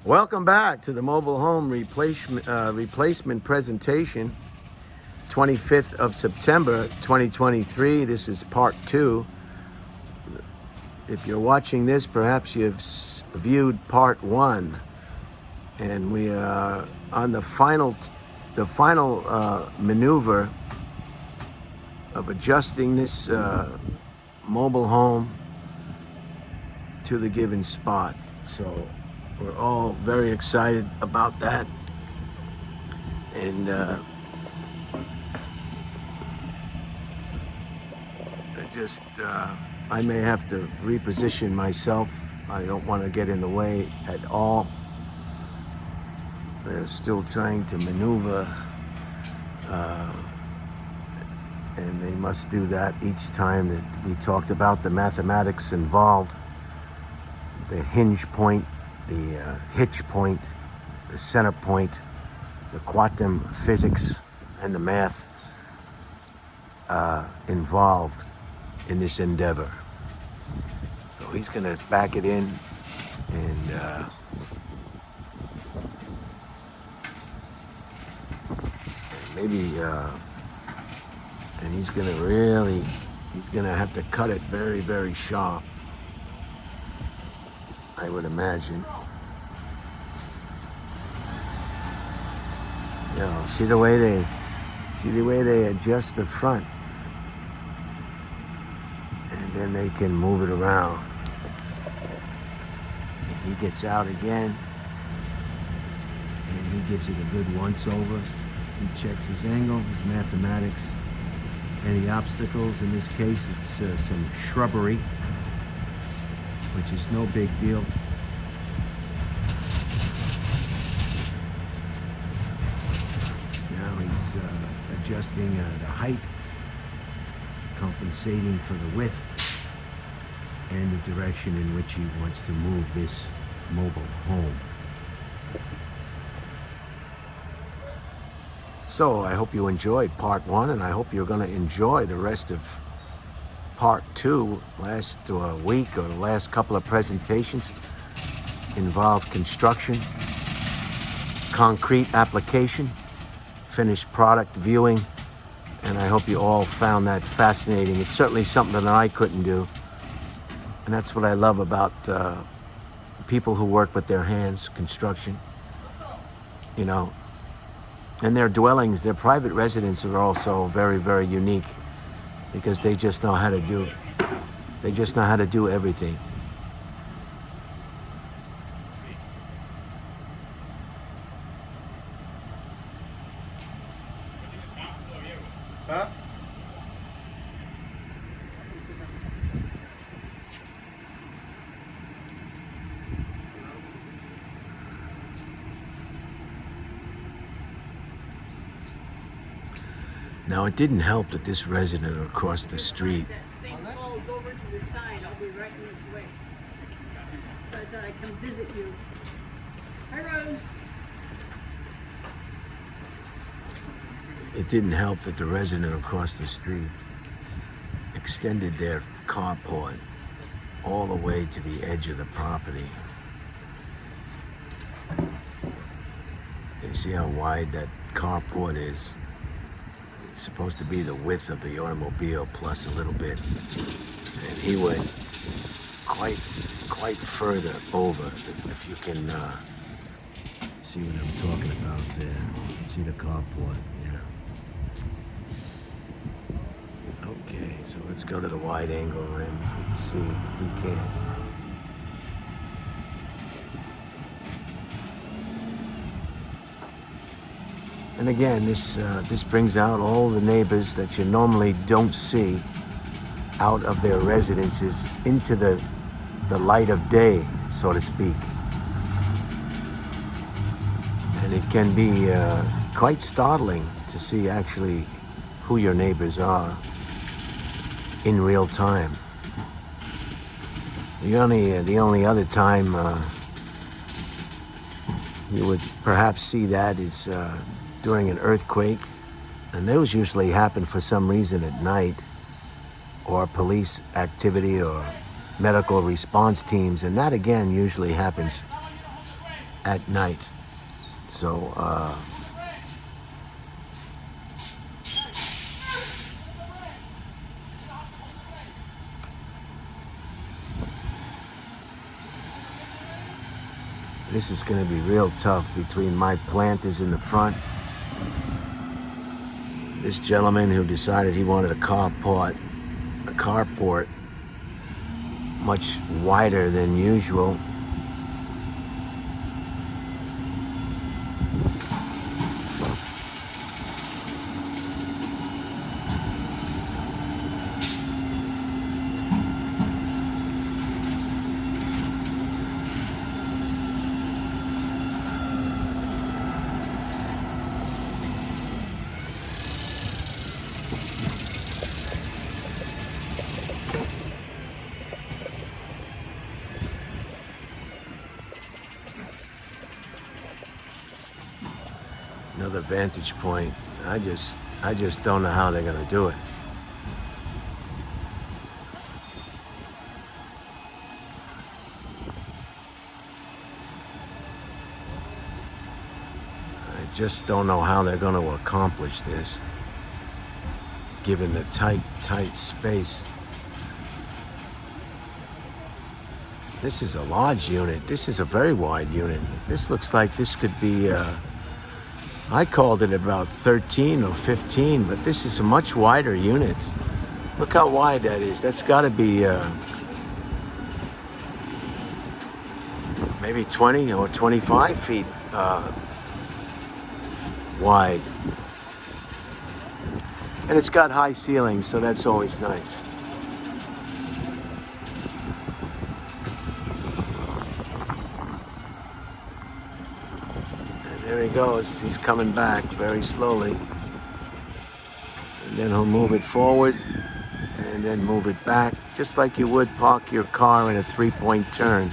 Welcome back to the mobile home replacement presentation, 25th of September 2023. This is part 2. If you're watching this, perhaps you've viewed part 1, and we are on the final maneuver of adjusting this mobile home to the given spot. So we're all very excited about that, and I may have to reposition myself. I don't want to get in the way at all. They're still trying to maneuver, and they must do that each time that we talked about the mathematics involved, the hinge point, the hitch point, the center point, the quantum physics, and the math involved in this endeavor. So he's going to back it in, and maybe, and he's going to have to cut it very, very sharp, I would imagine. You know, see the way they adjust the front, and then they can move it around. And he gets out again, and he gives it a good once over. He checks his angle, his mathematics, any obstacles. In this case, it's some shrubbery, which is no big deal. Now he's adjusting the height, compensating for the width, and the direction in which he wants to move this mobile home. So I hope you enjoyed part 1, and I hope you're going to enjoy the rest of part 2. Last week, or the last couple of presentations, involved construction, concrete application, finished product viewing, and I hope you all found that fascinating. It's certainly something that I couldn't do, and that's what I love about people who work with their hands, construction, you know. And their dwellings, their private residents are also very, very unique, because they just know how to do everything. Huh? Now, it didn't help that this resident across the street, That thing falls over to the side, I'll be right in its way. So I thought I'd come visit you. Hi, Rose. it didn't help that the resident across the street extended their carport all the way to the edge of the property. You see how wide that carport is? It's supposed to be the width of the automobile plus a little bit. And he went quite further over, if you can see what I'm talking about there. See the carport, yeah. Okay, so let's go to the wide angle lens and see if we can. And again, this brings out all the neighbors that you normally don't see out of their residences into the light of day, so to speak. And it can be quite startling to see actually who your neighbors are in real time. The only other time you would perhaps see that is during an earthquake, and those usually happen for some reason at night, or police activity or medical response teams, and that again usually happens at night. So this is going to be real tough between my planters in the front, this gentleman who decided he wanted a carport much wider than usual. Another vantage point. I just don't know how they're going to do it. I just don't know how they're going to accomplish this, given the tight space. This is a large unit. This is a very wide unit. This looks like this could be I called it about 13 or 15, but this is a much wider unit. Look how wide that is. That's got to be maybe 20 or 25 feet wide. And it's got high ceilings, so that's always nice. There he goes. He's coming back very slowly. And then he'll move it forward and then move it back, just like you would park your car in a three-point turn.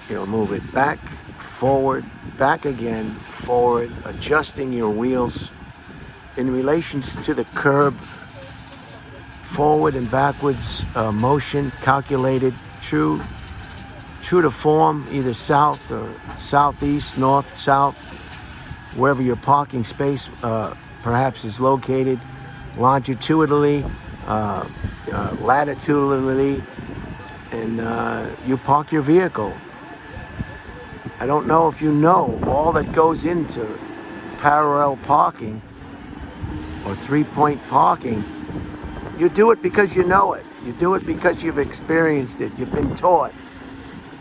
You'll move it back, forward, back again, forward, adjusting your wheels in relation to the curb, forward and backwards motion, calculated, true to form, either south or southeast, north, south, wherever your parking space perhaps is located, longitudinally, latitudinally, and you park your vehicle. I don't know if you know all that goes into parallel parking or three-point parking. You do it because you know it. You do it because you've experienced it. You've been taught.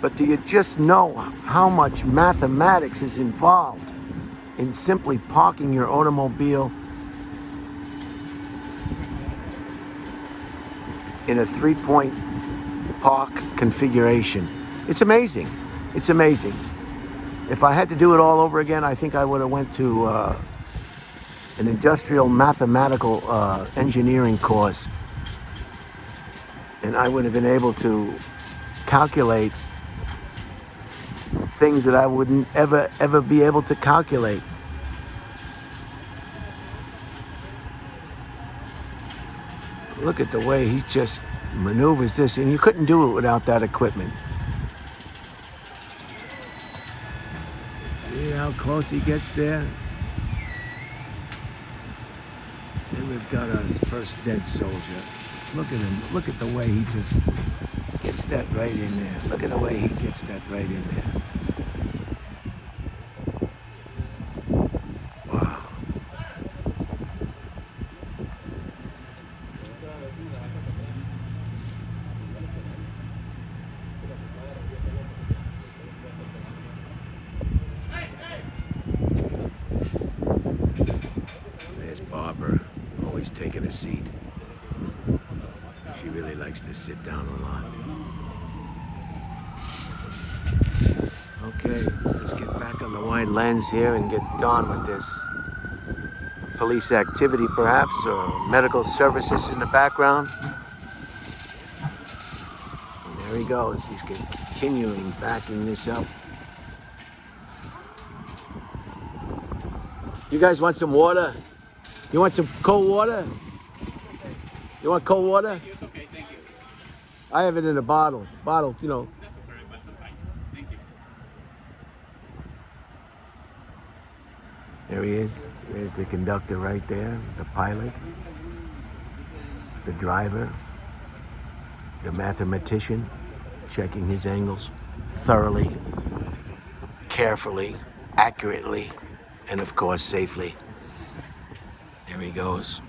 But do you just know how much mathematics is involved in simply parking your automobile in a three-point park configuration? It's amazing. It's amazing. If I had to do it all over again, I think I would have went to an industrial mathematical engineering course, and I would have been able to calculate things that I wouldn't ever be able to calculate. Look at the way he just maneuvers this, and you couldn't do it without that equipment. See how close he gets there? Then we've got our first dead soldier. Look at him. Look at the way he just gets that right in there. Look at the way he gets that right in there. Wow. There's Barbara, always taking a seat. She really likes to sit down a lot. Okay, let's get back on the wide lens here and get gone with this. Police activity, perhaps, or medical services in the background. And there he goes. He's continuing backing this up. You guys want some water? You want some cold water? You want cold water? It's okay, thank you. I have it in a bottle. Bottle, you know. That's okay, that's fine. Thank you. There he is. There's the conductor right there, the pilot, the driver, the mathematician, checking his angles thoroughly, carefully, accurately, and of course safely. There he goes.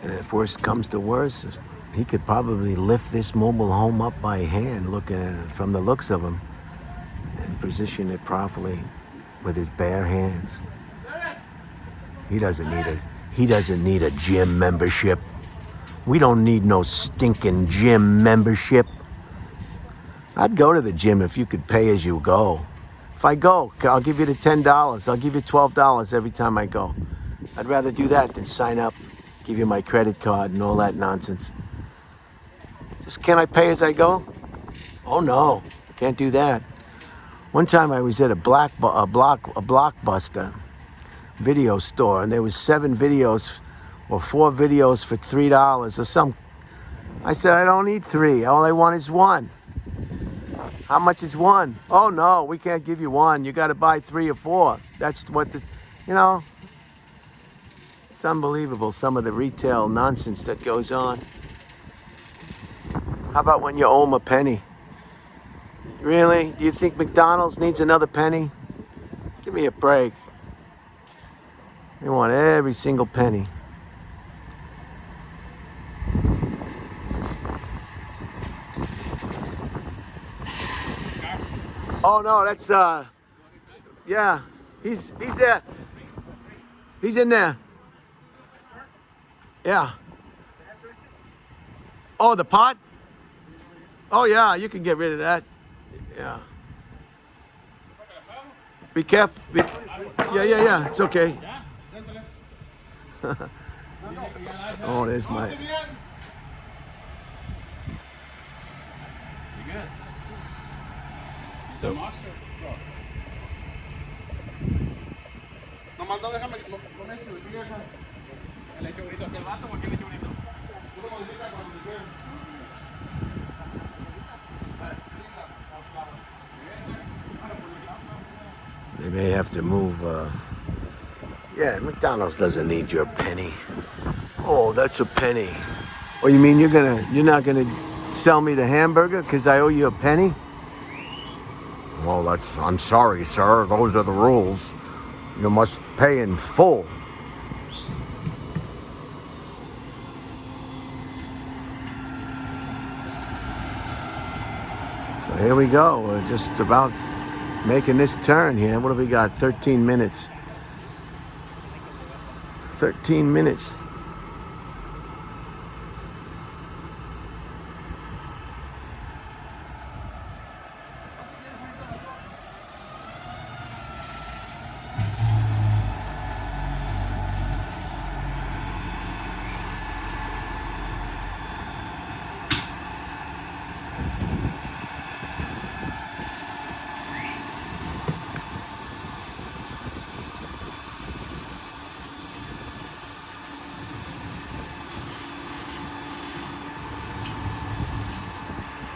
And if worst comes to worst, he could probably lift this mobile home up by hand, from the looks of him, and position it properly with his bare hands. He doesn't need a gym membership. We don't need no stinking gym membership. I'd go to the gym if you could pay as you go. If I go, I'll give you the $10. I'll give you $12 every time I go. I'd rather do that than sign up, give you my credit card and all that nonsense. Just can I pay as I go? Oh no, can't do that. One time I was at a Blockbuster video store, and there was 7 videos or 4 videos for $3 or some. I said, I don't need 3. All I want is 1. How much is 1? Oh no, we can't give you 1. You got to buy 3 or 4. That's what it's unbelievable, some of the retail nonsense that goes on. How about when you owe them a penny? Really? Do you think McDonald's needs another penny? Give me a break. They want every single penny. Oh no, that's yeah. He's there. He's in there. Yeah. Oh, the pot? Oh yeah, you can get rid of that. Yeah. Be careful. Yeah. It's okay. Oh, there's my. So. Nomás no déjame que lo mezclo. ¿El leche bonito aquí el vaso o aquí el leche bonito? Tú lo modificas cuando te llueve. They may have to move. Yeah, McDonald's doesn't need your penny. Oh, that's a penny. Oh, you mean you're not gonna sell me the hamburger because I owe you a penny? Well, I'm sorry, sir. Those are the rules. You must pay in full. So here we go. We're just about making this turn here. What have we got? 13 minutes. 13 minutes.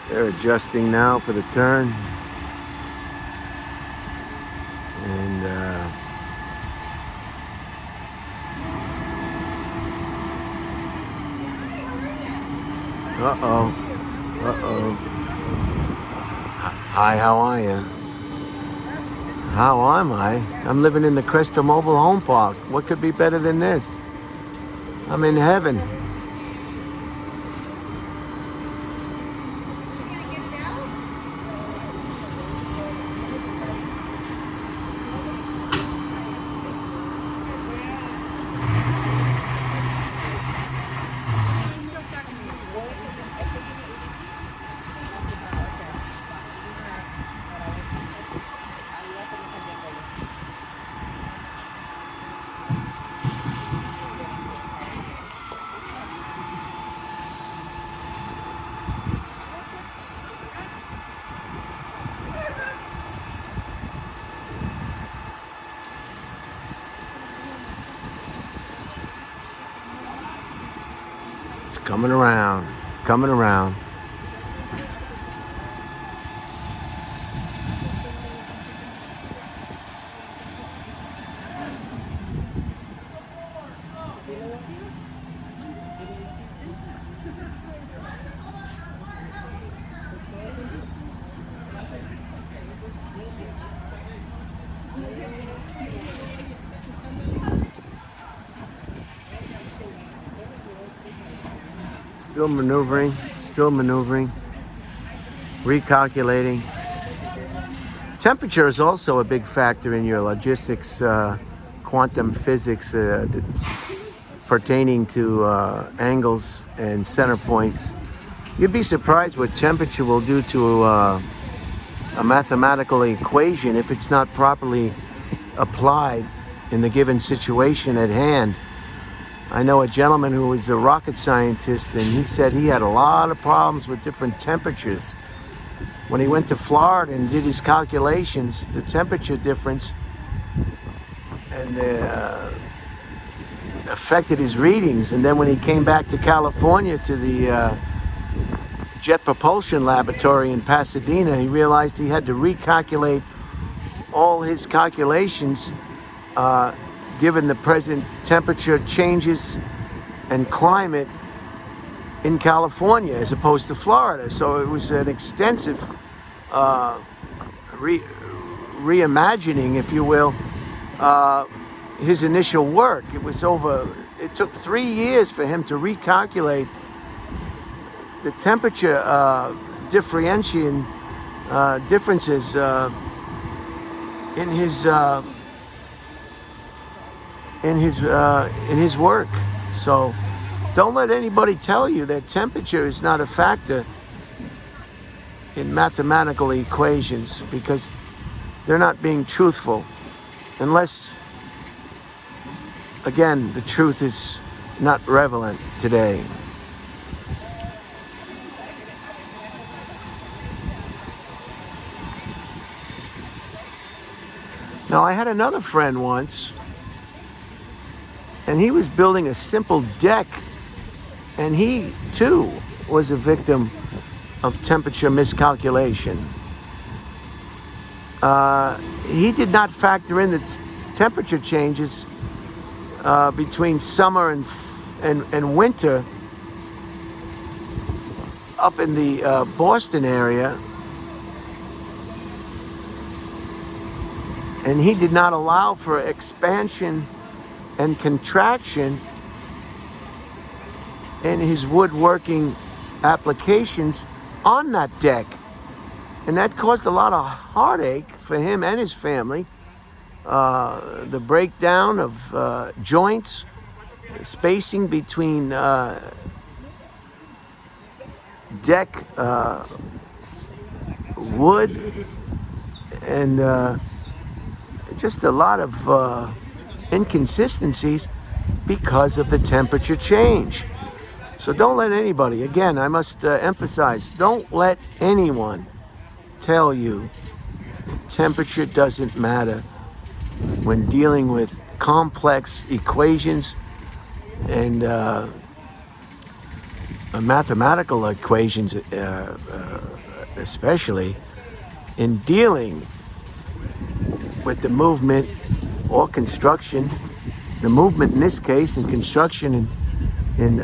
They're adjusting now for the turn. And uh-oh. Hi, how are you? How am I? I'm living in the Cresta Mobile Home Park. What could be better than this? I'm in heaven. It's coming around, coming around. Still maneuvering, recalculating. Temperature is also a big factor in your logistics, quantum physics pertaining to angles and center points. You'd be surprised what temperature will do to a mathematical equation if it's not properly applied in the given situation at hand. I know a gentleman who was a rocket scientist, and he said he had a lot of problems with different temperatures. When he went to Florida and did his calculations, the temperature difference and affected his readings. And then when he came back to California to the Jet Propulsion Laboratory in Pasadena, he realized he had to recalculate all his calculations given the present temperature changes and climate in California as opposed to Florida. So it was an extensive reimagining, if you will, his initial work. It took 3 years for him to recalculate the temperature differences in his work. So don't let anybody tell you that temperature is not a factor in mathematical equations, because they're not being truthful, unless, again, the truth is not relevant today. Now, I had another friend once, and he was building a simple deck, and he too was a victim of temperature miscalculation. He did not factor in the temperature changes between summer and winter up in the Boston area, and he did not allow for expansion and contraction in his woodworking applications on that deck. And that caused a lot of heartache for him and his family. The breakdown of joints, spacing between deck wood, and just a lot of inconsistencies because of the temperature change. So don't let anybody, again, I must emphasize, don't let anyone tell you temperature doesn't matter when dealing with complex equations and mathematical equations, especially in dealing with the movement or construction, the movement in this case, and construction in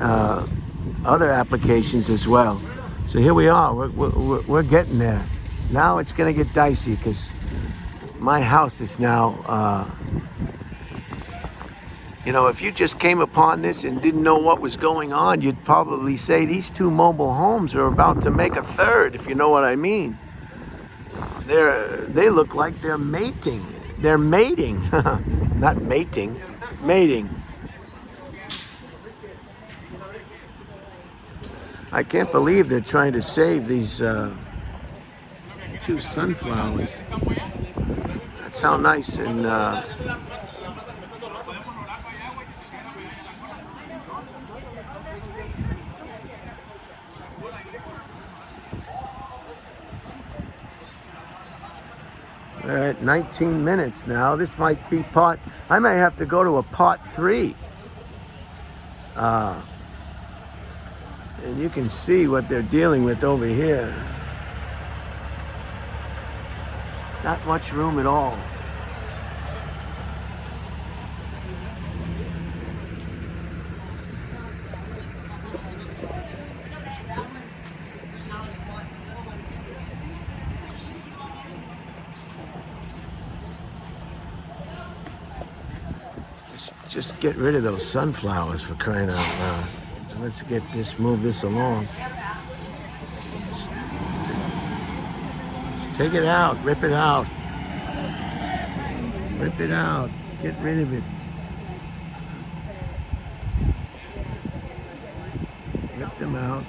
other applications as well. So here we are, we're getting there. Now it's gonna get dicey, because my house is now, if you just came upon this and didn't know what was going on, you'd probably say these two mobile homes are about to make a third, if you know what I mean. They look like they're mating. They're mating, not mating, mating. I can't believe they're trying to save these two sunflowers. That's how nice and all right, 19 minutes now. This might be I may have to go to a part 3. And you can see what they're dealing with over here. Not much room at all. just get rid of those sunflowers for crying out loud. Let's move this along. Just take it out, rip it out. Rip it out, get rid of it. Rip them out.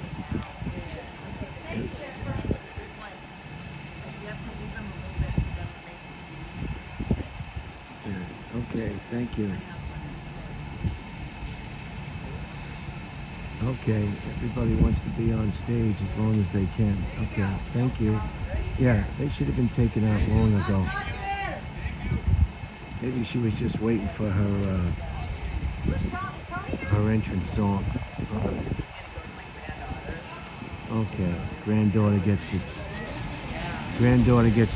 Okay, thank you. Okay, everybody wants to be on stage as long as they can. Okay, thank you. Yeah, they should have been taken out long ago. Maybe she was just waiting for her entrance song. Okay, granddaughter gets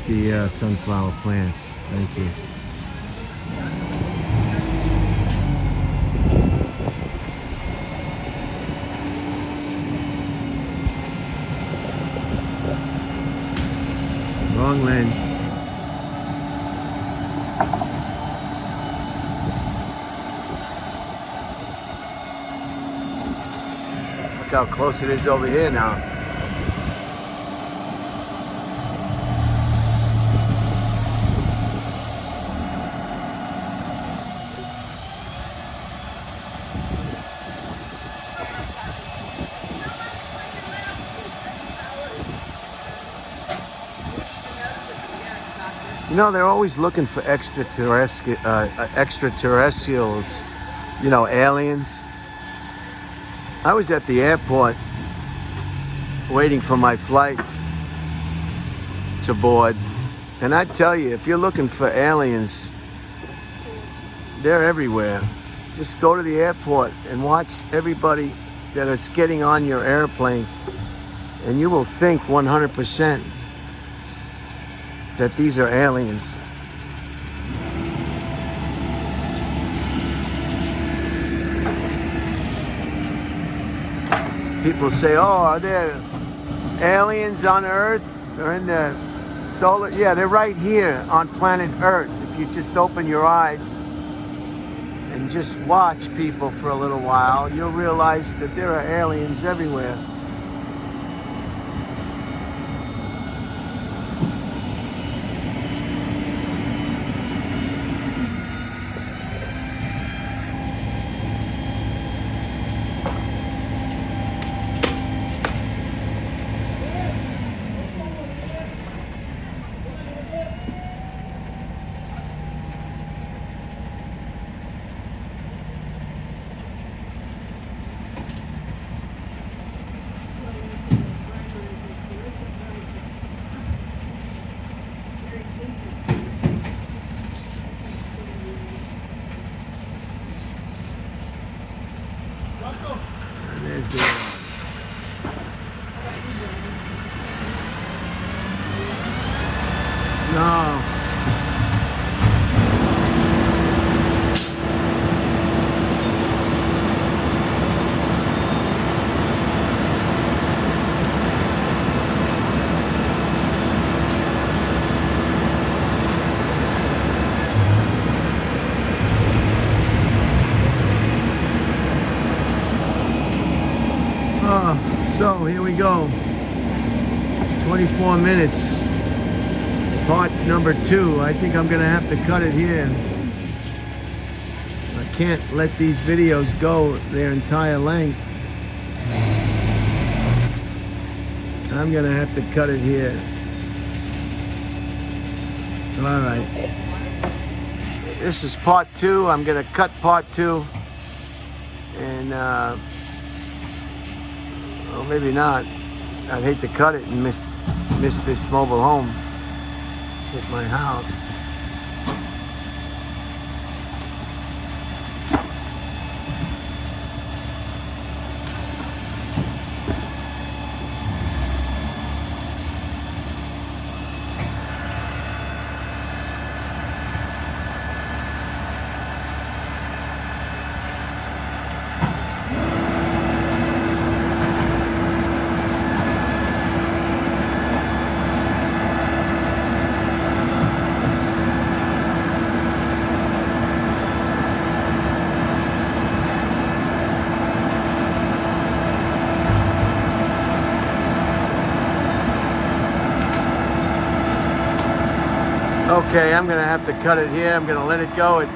the sunflower plants. Thank you. Wrong lens. Look how close it is over here now. You know, they're always looking for extraterrestrials, you know, aliens. I was at the airport waiting for my flight to board, and I tell you, if you're looking for aliens, they're everywhere. Just go to the airport and watch everybody that is getting on your airplane, and you will think 100% that these are aliens. People say, oh, are there aliens on Earth or in the solar? Yeah, they're right here on planet Earth. If you just open your eyes and just watch people for a little while, you'll realize that there are aliens everywhere. There's the no. So here we go. 24 minutes. Part number 2. I think I'm gonna have to cut it here. I can't let these videos go their entire length. I'm gonna have to cut it here. All right. This is part 2. I'm gonna cut part 2. And well, maybe not. I'd hate to cut it and miss this mobile home at my house. Okay, I'm gonna have to cut it here. I'm gonna let it go at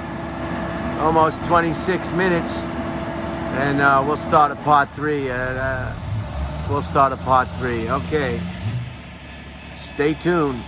almost 26 minutes, and we'll start a part 3. We'll start a part 3. Okay, stay tuned.